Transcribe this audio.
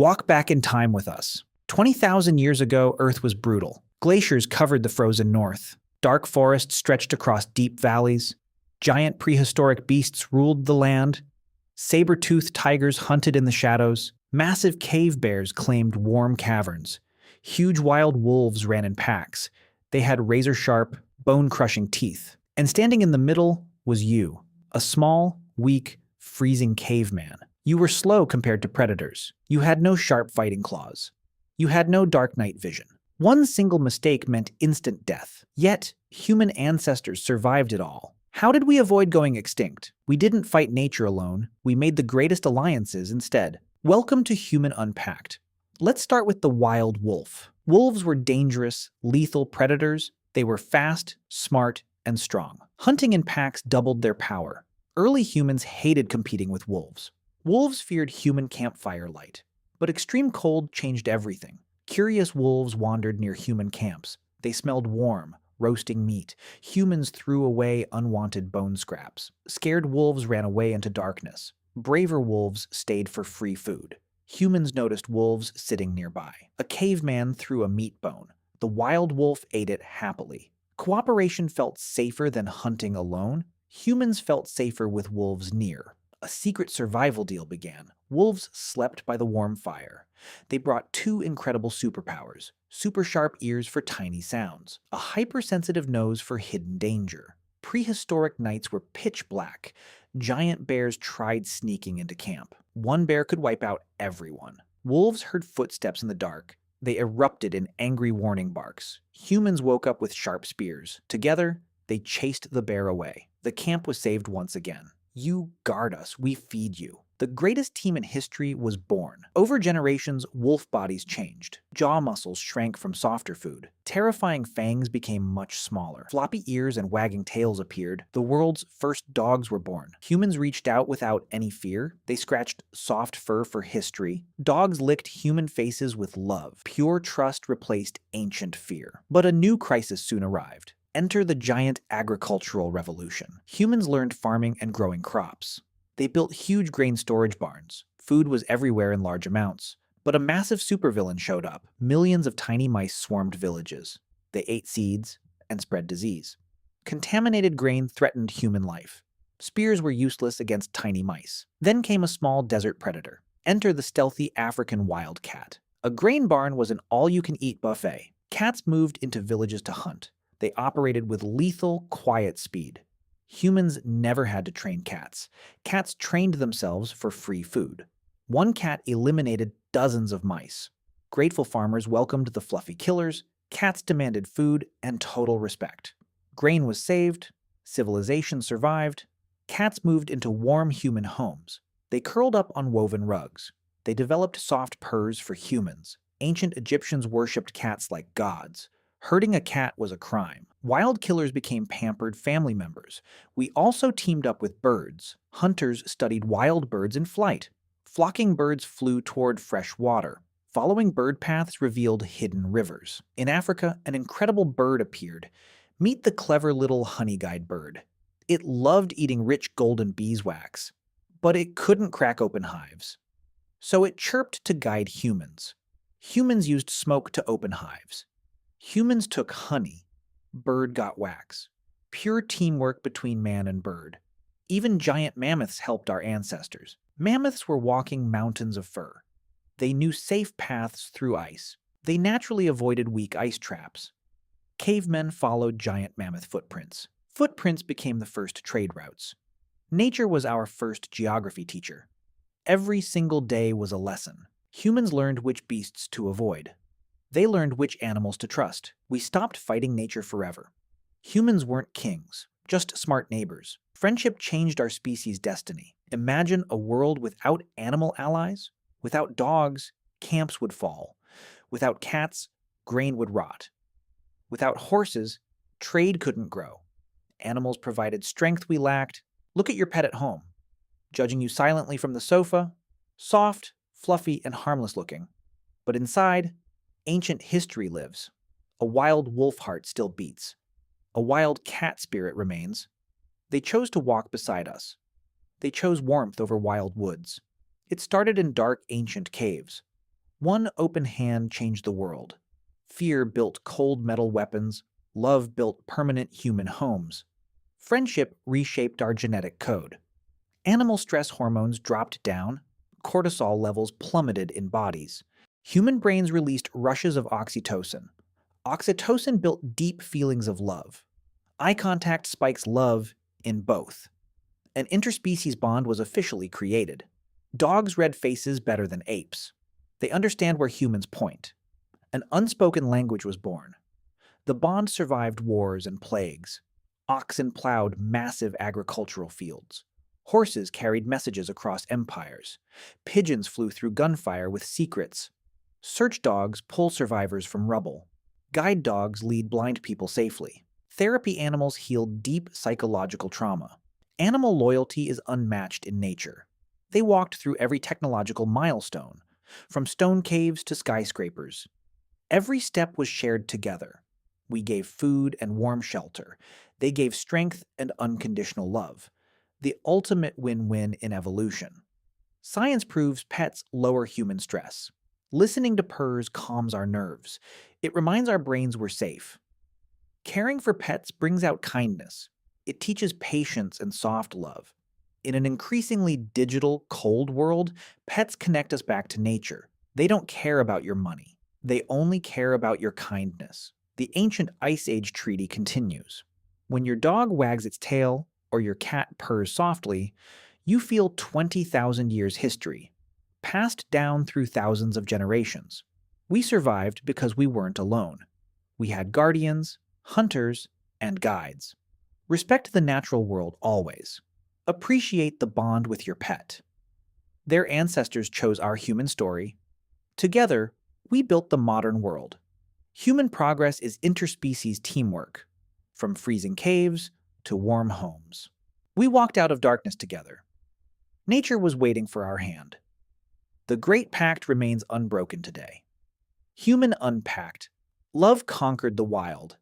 Walk back in time with us. 20,000 years ago, Earth was brutal. Glaciers covered the frozen north. Dark forests stretched across deep valleys. Giant prehistoric beasts ruled the land. Saber-toothed tigers hunted in the shadows. Massive cave bears claimed warm caverns. Huge wild wolves ran in packs. They had razor-sharp, bone-crushing teeth. And standing in the middle was you, a small, weak, freezing caveman. You were slow compared to predators. You had no sharp fighting claws. You had no dark night vision. One single mistake meant instant death. Yet, human ancestors survived it all. How did we avoid going extinct? We didn't fight nature alone. We made the greatest alliances instead. Welcome to Human Unpacked. Let's start with the wild wolf. Wolves were dangerous, lethal predators. They were fast, smart, and strong. Hunting in packs doubled their power. Early humans hated competing with wolves. Wolves feared human campfire light. But extreme cold changed everything. Curious wolves wandered near human camps. They smelled warm, roasting meat. Humans threw away unwanted bone scraps. Scared wolves ran away into darkness. Braver wolves stayed for free food. Humans noticed wolves sitting nearby. A caveman threw a meat bone. The wild wolf ate it happily. Cooperation felt safer than hunting alone. Humans felt safer with wolves near. A secret survival deal began. Wolves slept by the warm fire. They brought two incredible superpowers: super sharp ears for tiny sounds, a hypersensitive nose for hidden danger. Prehistoric nights were pitch black. Giant bears tried sneaking into camp. One bear could wipe out everyone. Wolves heard footsteps in the dark. They erupted in angry warning barks. Humans woke up with sharp spears. Together, they chased the bear away. The camp was saved once again. You guard us, we feed you. The greatest team in history was born. Over generations, wolf bodies changed. Jaw muscles shrank from softer food. Terrifying fangs became much smaller. Floppy ears and wagging tails appeared. The world's first dogs were born. Humans reached out without any fear. They scratched soft fur for history. Dogs licked human faces with love. Pure trust replaced ancient fear. But a new crisis soon arrived. Enter the giant agricultural revolution. Humans learned farming and growing crops. They built huge grain storage barns. Food was everywhere in large amounts. But a massive supervillain showed up. Millions of tiny mice swarmed villages. They ate seeds and spread disease. Contaminated grain threatened human life. Spears were useless against tiny mice. Then came a small desert predator. Enter the stealthy African wildcat. A grain barn was an all-you-can-eat buffet. Cats moved into villages to hunt. They operated with lethal, quiet speed. Humans never had to train cats. Cats trained themselves for free food. One cat eliminated dozens of mice. Grateful farmers welcomed the fluffy killers. Cats demanded food and total respect. Grain was saved. Civilization survived. Cats moved into warm human homes. They curled up on woven rugs. They developed soft purrs for humans. Ancient Egyptians worshipped cats like gods. Hurting a cat was a crime. Wild killers became pampered family members. We also teamed up with birds. Hunters studied wild birds in flight. Flocking birds flew toward fresh water. Following bird paths revealed hidden rivers. In Africa, an incredible bird appeared. Meet the clever little honey-guide bird. It loved eating rich golden beeswax, but it couldn't crack open hives. So it chirped to guide humans. Humans used smoke to open hives. Humans took honey. Bird got wax. Pure teamwork between man and bird. Even giant mammoths helped our ancestors. Mammoths were walking mountains of fur. They knew safe paths through ice. They naturally avoided weak ice traps. Cavemen followed giant mammoth footprints. Footprints became the first trade routes. Nature was our first geography teacher. Every single day was a lesson. Humans learned which beasts to avoid. They learned which animals to trust. We stopped fighting nature forever. Humans weren't kings, just smart neighbors. Friendship changed our species' destiny. Imagine a world without animal allies. Without dogs, camps would fall. Without cats, grain would rot. Without horses, trade couldn't grow. Animals provided strength we lacked. Look at your pet at home. Judging you silently from the sofa, soft, fluffy, and harmless looking. But inside, ancient history lives. A wild wolf heart still beats. A wild cat spirit remains. They chose to walk beside us. They chose warmth over wild woods. It started in dark, ancient caves. One open hand changed the world. Fear built cold metal weapons. Love built permanent human homes. Friendship reshaped our genetic code. Animal stress hormones dropped down. Cortisol levels plummeted in bodies. Human brains released rushes of oxytocin. Oxytocin built deep feelings of love. Eye contact spikes love in both. An interspecies bond was officially created. Dogs read faces better than apes. They understand where humans point. An unspoken language was born. The bond survived wars and plagues. Oxen plowed massive agricultural fields. Horses carried messages across empires. Pigeons flew through gunfire with secrets. Search dogs pull survivors from rubble. Guide dogs lead blind people safely. Therapy animals heal deep psychological trauma. Animal loyalty is unmatched in nature. They walked through every technological milestone, from stone caves to skyscrapers. Every step was shared together. We gave food and warm shelter. They gave strength and unconditional love. The ultimate win-win in evolution. Science proves pets lower human stress. Listening to purrs calms our nerves. It reminds our brains we're safe. Caring for pets brings out kindness. It teaches patience and soft love. In an increasingly digital, cold world, pets connect us back to nature. They don't care about your money. They only care about your kindness. The ancient Ice Age treaty continues. When your dog wags its tail or your cat purrs softly, you feel 20,000 years history, passed down through thousands of generations. We survived because we weren't alone. We had guardians, hunters, and guides. Respect the natural world always. Appreciate the bond with your pet. Their ancestors chose our human story. Together, we built the modern world. Human progress is interspecies teamwork, from freezing caves to warm homes. We walked out of darkness together. Nature was waiting for our hand. The Great Pact remains unbroken today. Human unpacked. Love conquered the wild.